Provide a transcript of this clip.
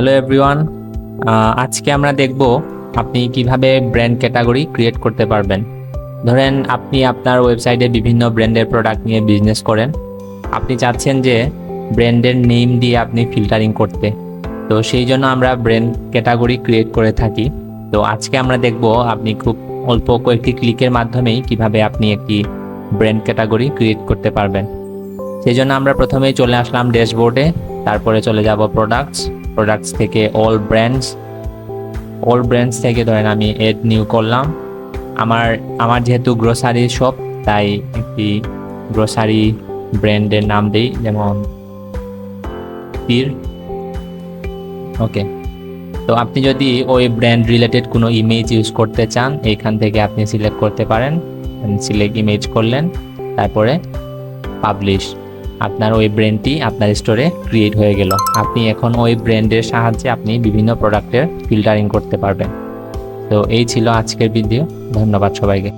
Hello everyone, আজকে আমরা দেখব আপনি কিভাবে ব্র্যান্ড ক্যাটাগরি ক্রিয়েট করতে পারবেন। ধরেন আপনি আপনার ওয়েবসাইটে বিভিন্ন ব্র্যান্ডের প্রোডাক্ট নিয়ে বিজনেস করেন। আপনি চাচ্ছেন যে ব্র্যান্ডের নেম দিয়ে আপনি ফিল্টারিং করতে, তো সেই জন্য আমরা ব্র্যান্ড ক্যাটাগরি ক্রিয়েট করে থাকি। তো আজকে আমরা দেখব আপনি খুব অল্প কয়েকটি ক্লিকের মাধ্যমেই কিভাবে আপনি একটি ব্র্যান্ড ক্যাটাগরি ক্রিয়েট করতে পারবেন। সেই জন্য আমরা প্রথমেই চলে আসলাম ড্যাশবোর্ডে, তারপরে চলে যাব প্রোডাক্টস থেকে অল ব্র্যান্ডস থেকে ধরেন আমি এড নিউ করলাম। আমার যেহেতু গ্রোসারি শপ, তাই একটি গ্রোসারি ব্র্যান্ডের নাম দিই, যেমন তীর। ওকে, তো আপনি যদি ওই ব্র্যান্ড রিলেটেড কোনো ইমেজ ইউজ করতে চান, এইখান থেকে আপনি সিলেক্ট করতে পারেন। সিলেক্ট ইমেজ করলেন, তারপরে পাবলিশ। আপনার ওই ব্র্যান্ডটি আপনার স্টোরে ক্রিয়েট হয়ে গেল। আপনি এখন ওই ব্র্যান্ডের সাহায্যে আপনি বিভিন্ন প্রোডাক্টের ফিল্টারিং করতে পারবেন। তো এই ছিল আজকের ভিডিও। ধন্যবাদ সবাইকে।